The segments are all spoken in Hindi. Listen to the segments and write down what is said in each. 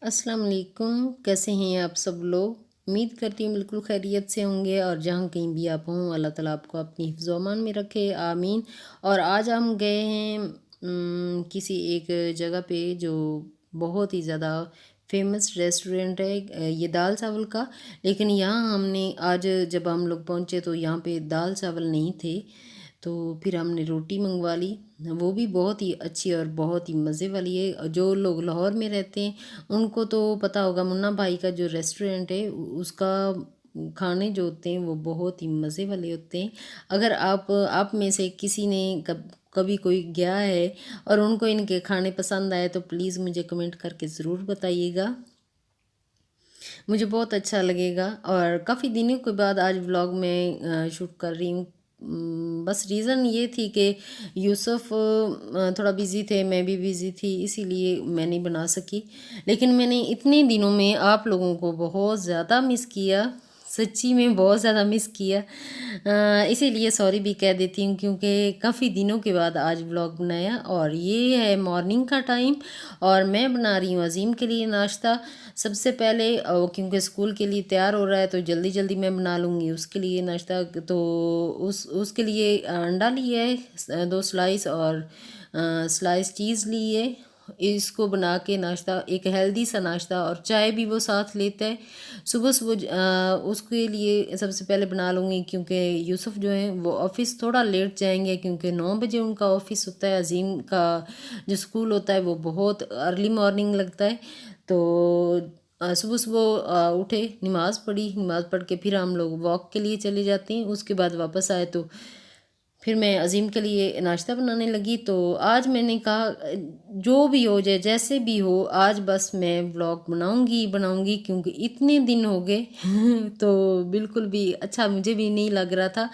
अस्सलाम वालेकुम। कैसे हैं आप सब लोग? उम्मीद करती हूँ बिल्कुल खैरियत से होंगे और जहाँ कहीं भी आप हों अल्लाह ताला आपको अपनी हिफ्ज़ व अमान में रखे, आमीन। और आज हम गए हैं किसी एक जगह पे जो बहुत ही ज़्यादा फेमस रेस्टोरेंट है, ये दाल चावल का। लेकिन यहाँ हमने आज जब हम लोग पहुँचे तो यहाँ पे दाल चावल नहीं थे, तो फिर हमने रोटी मंगवा ली। वो भी बहुत ही अच्छी और बहुत ही मज़े वाली है। जो लोग लाहौर में रहते हैं उनको तो पता होगा, मुन्ना भाई का जो रेस्टोरेंट है उसका खाने जो होते हैं वो बहुत ही मज़े वाले होते हैं। अगर आप में से किसी ने कभी कोई गया है और उनको इनके खाने पसंद आए तो प्लीज़ मुझे कमेंट करके ज़रूर बताइएगा, मुझे बहुत अच्छा लगेगा। और काफ़ी दिनों के बाद आज व्लॉग में शूट कर रही हूँ। बस रीज़न ये थी कि यूसुफ थोड़ा बिज़ी थे, मैं भी बिज़ी थी, इसीलिए मैं नहीं बना सकी। लेकिन मैंने इतने दिनों में आप लोगों को बहुत ज़्यादा मिस किया, सच्ची में बहुत ज़्यादा मिस किया। इसीलिए सॉरी भी कह देती हूँ, क्योंकि काफ़ी दिनों के बाद आज व्लॉग बनाया। और ये है मॉर्निंग का टाइम और मैं बना रही हूँ अज़ीम के लिए नाश्ता। सबसे पहले क्योंकि स्कूल के लिए तैयार हो रहा है तो जल्दी जल्दी मैं बना लूँगी उसके लिए नाश्ता। तो उसके लिए अंडा लिया है, 2 स्लाइस, और स्लाइस चीज़ ली है। इसको बना के नाश्ता, एक हेल्दी सा नाश्ता, और चाय भी वो साथ लेता है सुबह सुबह। उसके लिए सबसे पहले बना लूँगी, क्योंकि यूसुफ जो है वो ऑफ़िस थोड़ा लेट जाएंगे, क्योंकि 9 बजे उनका ऑफ़िस होता है। अज़ीम का जो स्कूल होता है वो बहुत अर्ली मॉर्निंग लगता है। तो सुबह सुबह उठे, नमाज़ पढ़ी, नमाज़ पढ़ के फिर हम लोग वॉक के लिए चले जाते हैं। उसके बाद वापस आए तो फिर मैं अज़ीम के लिए नाश्ता बनाने लगी। तो आज मैंने कहा जो भी हो जाए, जैसे भी हो, आज बस मैं व्लॉग बनाऊंगी ही बनाऊंगी, क्योंकि इतने दिन हो गए तो बिल्कुल भी अच्छा मुझे भी नहीं लग रहा था।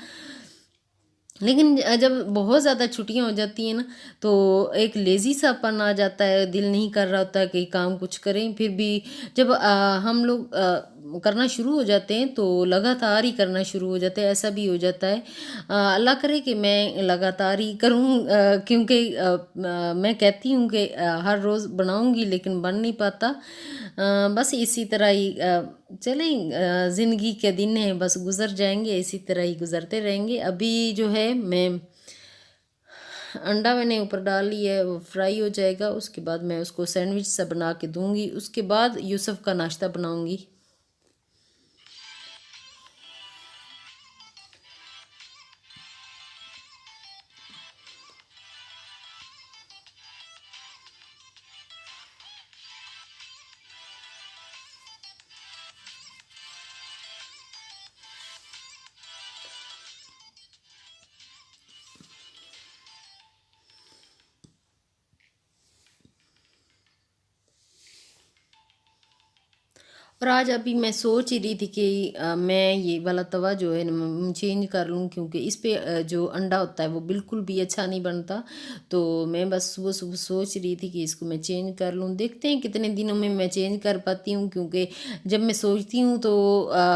लेकिन जब बहुत ज़्यादा छुट्टियां हो जाती हैं ना, तो एक लेज़ी सापन आ जाता है, दिल नहीं कर रहा होता कि काम कुछ करें। फिर भी जब हम लोग करना शुरू हो जाते हैं तो लगातार ही करना शुरू हो जाते हैं, ऐसा भी हो जाता है। अल्लाह करे कि मैं लगातार ही करूं, क्योंकि मैं कहती हूं कि हर रोज़ बनाऊंगी लेकिन बन नहीं पाता। बस इसी तरह ही चलें, ज़िंदगी के दिन हैं, बस गुज़र जाएंगे, इसी तरह ही गुज़रते रहेंगे। अभी जो है मैं अंडा मैंने ऊपर डाल लिया है, वो फ्राई हो जाएगा, उसके बाद मैं उसको सैंडविच सा बना के दूंगी। उसके बाद यूसुफ का नाश्ता बनाऊंगी। और आज अभी मैं सोच ही रही थी कि मैं ये वाला तवा जो है ना चेंज कर लूँ, क्योंकि इस पे जो अंडा होता है वो बिल्कुल भी अच्छा नहीं बनता। तो मैं बस सुबह सुबह सोच रही थी कि इसको मैं चेंज कर लूँ, देखते हैं कितने दिनों में मैं चेंज कर पाती हूँ। क्योंकि जब मैं सोचती हूँ तो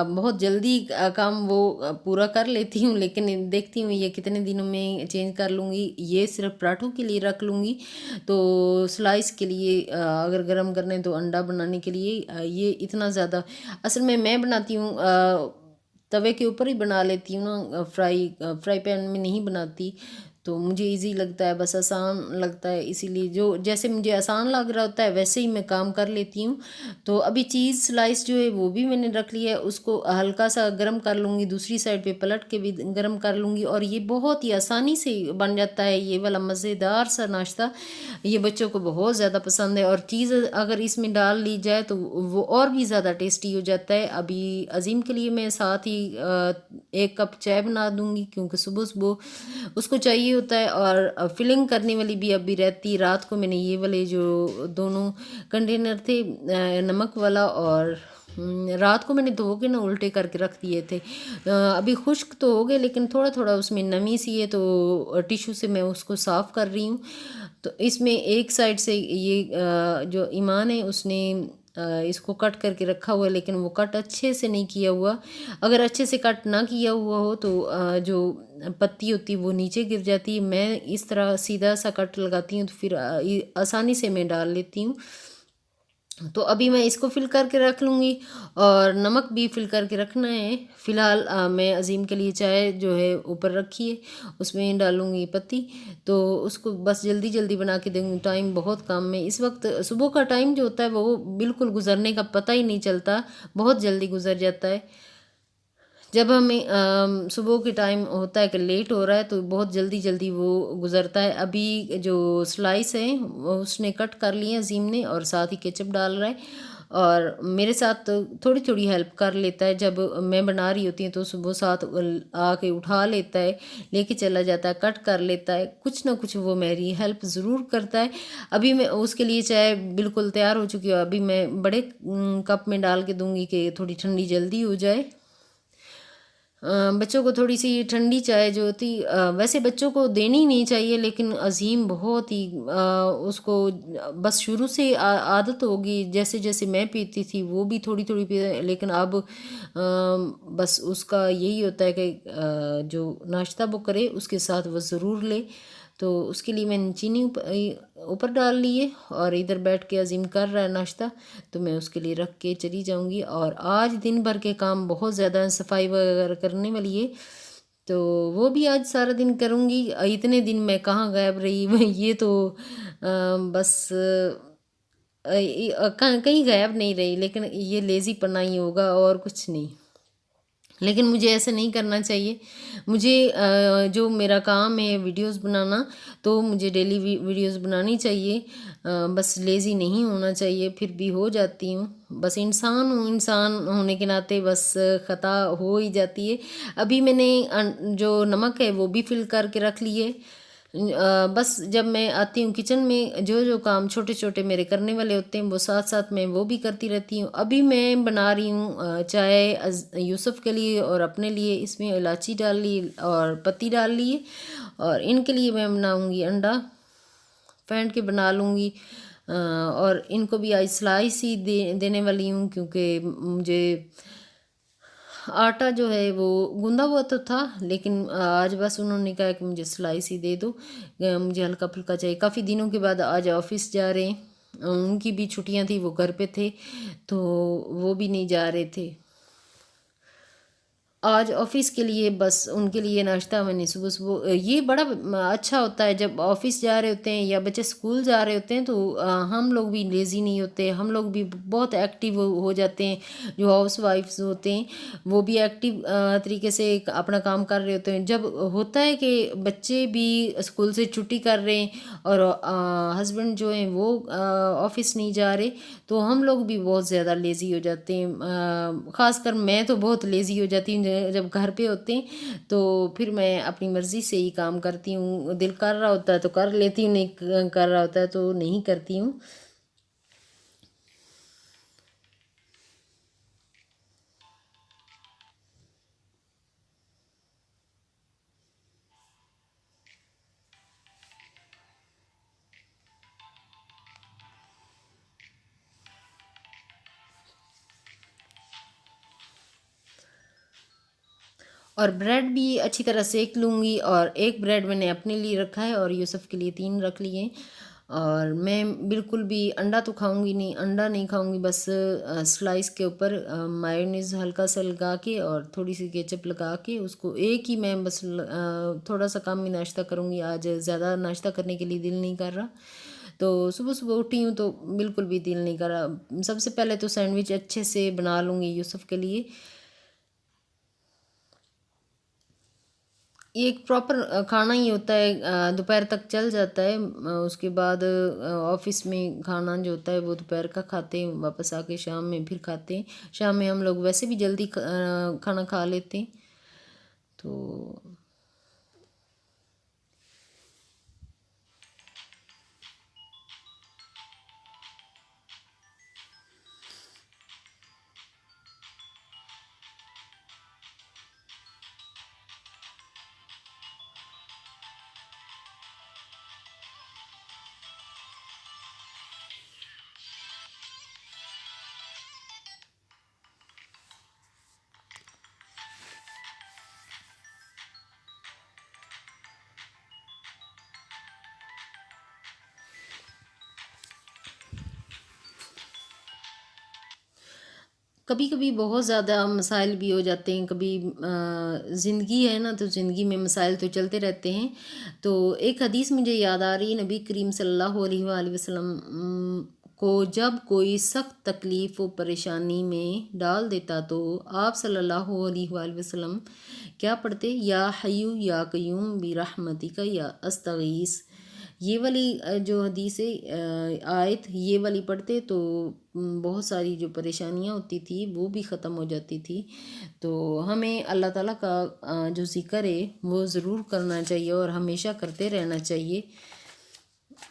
बहुत जल्दी काम वो पूरा कर लेती हूँ, लेकिन देखती हूँ ये कितने दिनों में चेंज कर लूँगी। ये सिर्फ पराठों के लिए रख लूँगी। तो स्लाइस के लिए अगर गरम करने तो अंडा बनाने के लिए ये इतना ज़्यादा, असल में मैं बनाती हूँ तवे के ऊपर ही बना लेती हूँ ना, फ्राई पैन में नहीं बनाती। तो मुझे इजी लगता है, बस आसान लगता है, इसीलिए जो जैसे मुझे आसान लग रहा होता है वैसे ही मैं काम कर लेती हूँ। तो अभी चीज़ स्लाइस जो है वो भी मैंने रख लिया है, उसको हल्का सा गर्म कर लूँगी, दूसरी साइड पे पलट के भी गर्म कर लूँगी, और ये बहुत ही आसानी से बन जाता है ये वाला मज़ेदार सा नाश्ता। ये बच्चों को बहुत ज़्यादा पसंद है, और चीज़ अगर इसमें डाल ली जाए तो वो और भी ज़्यादा टेस्टी हो जाता है। अभी अज़ीम के लिए मैं साथ ही 1 कप चाय बना दूँगी, क्योंकि सुबह सुबह उसको चाहिए होता है। और फिलिंग करने वाली भी अभी रहती, रात को मैंने ये वाले जो दोनों कंटेनर थे, नमक वाला और रात को मैंने धो के ना उल्टे करके रख दिए थे। अभी खुश्क तो हो गए, लेकिन थोड़ा थोड़ा उसमें नमी सी है, तो टिश्यू से मैं उसको साफ़ कर रही हूँ। तो इसमें एक साइड से ये जो ईमान है उसने इसको कट करके रखा हुआ है, लेकिन वो कट अच्छे से नहीं किया हुआ। अगर अच्छे से कट ना किया हुआ हो तो जो पत्ती होती है वो नीचे गिर जाती है। मैं इस तरह सीधा सा कट लगाती हूँ, तो फिर आसानी से मैं डाल लेती हूँ। तो अभी मैं इसको फ़िल करके रख लूँगी और नमक भी फ़िल करके रखना है। फ़िलहाल मैं अज़ीम के लिए चाय जो है ऊपर रखी है, उसमें डालूँगी पत्ती। तो उसको बस जल्दी-जल्दी बना के दूँगी, टाइम बहुत कम है। इस वक़्त सुबह का टाइम जो होता है वो बिल्कुल गुज़रने का पता ही नहीं चलता, बहुत जल्दी गुज़र जाता है। जब हमें सुबह के टाइम होता है कि लेट हो रहा है तो बहुत जल्दी-जल्दी वो गुज़रता है। अभी जो स्लाइस है वो उसने कट कर लिए हैं अज़ीम ने और साथ ही केचप डाल रहा है और मेरे साथ थोड़ी-थोड़ी हेल्प कर लेता है। जब मैं बना रही होती हूँ तो सुबह साथ आके उठा लेता है, लेके चला जाता है, कट कर लेता है। कुछ ना कुछ वो मेरी हेल्प ज़रूर करता है। अभी मैं उसके लिए चाय बिल्कुल तैयार हो चुकी है। अभी मैं बड़े कप में डाल के दूँगी कि थोड़ी ठंडी जल्दी हो जाए। बच्चों को थोड़ी-सी ठंडी चाय जो होती वैसे बच्चों को देनी ही नहीं चाहिए लेकिन अज़ीम बहुत ही उसको बस शुरू से आदत होगी जैसे-जैसे मैं पीती थी वो भी थोड़ी-थोड़ी पिए लेकिन अब बस उसका यही होता है कि जो नाश्ता वो करे उसके साथ वो ज़रूर ले। तो उसके लिए मैंने चीनी ऊपर डाल ली है और इधर बैठ के अज़ीम कर रहा है नाश्ता, तो मैं उसके लिए रख के चली जाऊँगी और आज दिन भर के काम बहुत ज़्यादा सफाई वगैरह करने वाली है, तो वो भी आज सारा दिन करूँगी। इतने दिन मैं कहाँ गायब रही ये तो बस कहीं गायब नहीं रही लेकिन ये लेज़ीपना ही होगा और कुछ नहीं। लेकिन मुझे ऐसा नहीं करना चाहिए। मुझे जो मेरा काम है वीडियोज़ बनाना, तो मुझे डेली वीडियोज़ बनानी चाहिए। बस लेज़ी नहीं होना चाहिए, फिर भी हो जाती हूँ। बस इंसान हूँ, इंसान होने के नाते बस ख़ता हो ही जाती है। अभी मैंने जो नमक है वो भी फ़िल करके रख लिए। बस जब मैं आती हूँ किचन में जो-जो काम छोटे-छोटे मेरे करने वाले होते हैं वो साथ-साथ मैं वो भी करती रहती हूँ। अभी मैं बना रही हूँ चाय यूसुफ़ के लिए और अपने लिए इसमें इलायची डाल ली और पत्ती डाल ली है और इनके लिए मैं बनाऊँगी अंडा, फेंट के बना लूँगी और इनको भी आज स्लाइस ही देने वाली हूँ क्योंकि मुझे आटा जो है वो गूँधा हुआ तो था लेकिन आज बस उन्होंने कहा कि मुझे स्लाइस ही दे दो मुझे हल्का-फुल्का चाहिए। काफ़ी दिनों के बाद आज ऑफ़िस जा रहे हैं। उनकी भी छुट्टियाँ थी, वो घर पे थे, तो वो भी नहीं जा रहे थे। आज ऑफ़िस के लिए बस उनके लिए नाश्ता मैंने सुबह-सुबह ये बड़ा अच्छा होता है जब ऑफ़िस जा रहे होते हैं या बच्चे स्कूल जा रहे होते हैं तो हम लोग भी लेज़ी नहीं होते, हम लोग भी बहुत एक्टिव हो जाते हैं। जो हाउसवाइफ्स होते हैं, वो भी एक्टिव तरीके से अपना काम कर रहे होते हैं। जब होता है कि बच्चे भी स्कूल से छुट्टी कर रहे हैं और हस्बैंड जो हैं वो ऑफ़िस नहीं जा रहे, तो हम लोग भी बहुत ज़्यादा लेज़ी हो जाते हैं। ख़ासकर मैं तो बहुत लेज़ी हो जाती हूँ जब घर पे होते हैं तो फिर मैं अपनी मर्ज़ी से ही काम करती हूँ। दिल कर रहा होता है तो कर लेती हूँ, नहीं कर रहा होता है तो नहीं करती हूँ। और ब्रेड भी अच्छी तरह सेक लूँगी और एक ब्रेड मैंने अपने लिए रखा है और यूसुफ़ के लिए 3 रख लिए हैं। और मैं बिल्कुल भी अंडा तो खाऊँगी नहीं, अंडा नहीं खाऊँगी बस स्लाइस के ऊपर मायोनीज़ हल्का-सा लगा के और थोड़ी-सी केचप लगा के उसको एक ही मैं बस थोड़ा-सा कम ही नाश्ता करूँगी, आज ज़्यादा नाश्ता करने के लिए दिल नहीं कर रहा। तो सुबह-सुबह उठी हूँ तो बिल्कुल भी दिल नहीं कर रहा। सबसे पहले तो सैंडविच अच्छे से बना लूँगी यूसुफ़ के लिए। ये एक प्रॉपर खाना ही होता है दोपहर तक चल जाता है उसके बाद ऑफिस में खाना जो होता है वो दोपहर का खाते हैं वापस आके शाम में फिर खाते हैं शाम में हम लोग वैसे भी जल्दी खाना खा लेते हैं तो कभी कभी बहुत ज़्यादा मसाइल भी हो जाते हैं, कभी ज़िंदगी है ना, तो ज़िंदगी में मसाइल तो चलते रहते हैं। तो एक हदीस मुझे याद आ रही है, नबी करीम सल्लल्लाहु अलैहि वसल्लम को जब कोई सख्त तकलीफ़ व परेशानी में डाल देता तो आप सल्लल्लाहु अलैहि वसल्लम क्या पढ़ते, या हय्यू या कय्यूम बिरहमतिका या अस्तगीस। ये वाली जो हदीस है, आयत ये वाली पढ़ते तो बहुत सारी जो परेशानियां होती थी वो भी ख़त्म हो जाती थी। तो हमें अल्लाह ताला का जो ज़िक्र है वो ज़रूर करना चाहिए और हमेशा करते रहना चाहिए।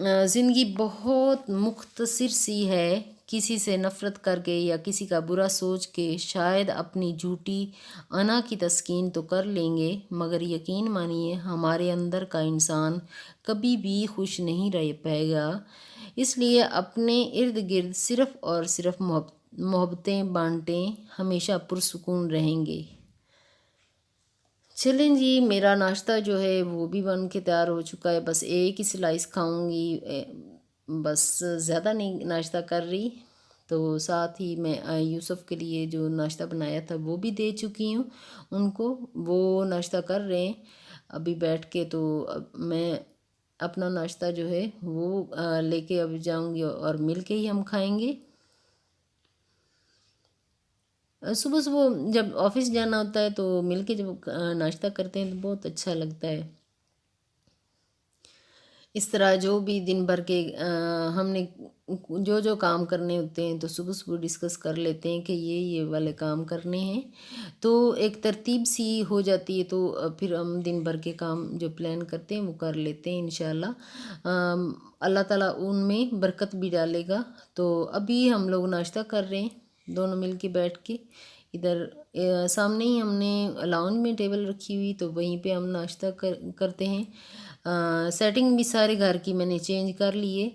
ज़िंदगी बहुत मुख्तसर सी है, किसी से नफ़रत करके या किसी का बुरा सोच के शायद अपनी झूठी अना की तस्कीन तो कर लेंगे, मगर यकीन मानिए हमारे अंदर का इंसान कभी भी खुश नहीं रह पाएगा। इसलिए अपने इर्द गिर्द सिर्फ़ और सिर्फ मोहब्बतें बांटें, हमेशा पुरसुकून रहेंगे। चलें जी, मेरा नाश्ता जो है वो भी बन के तैयार हो चुका है, बस एक ही स्लाइस खाऊंगी, बस ज़्यादा नहीं नाश्ता कर रही। तो साथ ही मैं यूसुफ़ के लिए जो नाश्ता बनाया था वो भी दे चुकी हूँ उनको, वो नाश्ता कर रहे हैं अभी बैठ के। तो अब मैं अपना नाश्ता जो है वो लेके अब जाऊंगी और मिल के ही हम खाएंगे। सुबह सुबह जब ऑफिस जाना होता है तो मिलके जब नाश्ता करते हैं तो बहुत अच्छा लगता है। इस तरह जो भी दिन भर के हमने जो जो काम करने होते हैं तो सुबह सुबह डिस्कस कर लेते हैं कि ये वाले काम करने हैं, तो एक तरतीब सी हो जाती है। तो फिर हम दिन भर के काम जो प्लान करते हैं वो कर लेते हैं इंशाल्लाह। अल्लाह ताला उनमें बरकत भी डालेगा। तो अभी हम लोग नाश्ता कर रहे हैं दोनों मिल के बैठ के। इधर सामने ही हमने लाउंज में टेबल रखी हुई, तो वहीं पे हम नाश्ता करते हैं। सेटिंग भी सारे घर की मैंने चेंज कर ली है।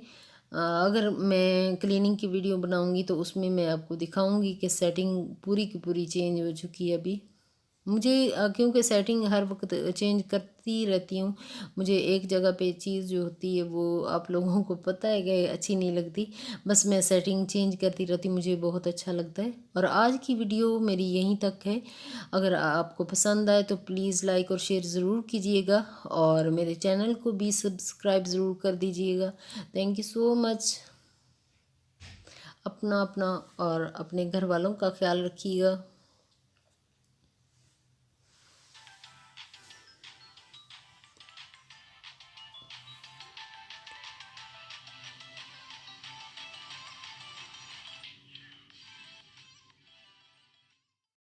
अगर मैं क्लीनिंग की वीडियो बनाऊंगी तो उसमें मैं आपको दिखाऊंगी कि सेटिंग पूरी की पूरी चेंज हो चुकी है अभी। मुझे क्योंकि सेटिंग हर वक्त चेंज करती रहती हूँ, मुझे एक जगह पे चीज़ जो होती है वो आप लोगों को पता है कि अच्छी नहीं लगती, बस मैं सेटिंग चेंज करती रहती हूँ, मुझे बहुत अच्छा लगता है। और आज की वीडियो मेरी यहीं तक है। अगर आपको पसंद आए तो प्लीज़ लाइक और शेयर ज़रूर कीजिएगा और मेरे चैनल को भी सब्सक्राइब ज़रूर कर दीजिएगा। Thank you so much. अपना अपना और अपने घर वालों का ख्याल रखिएगा।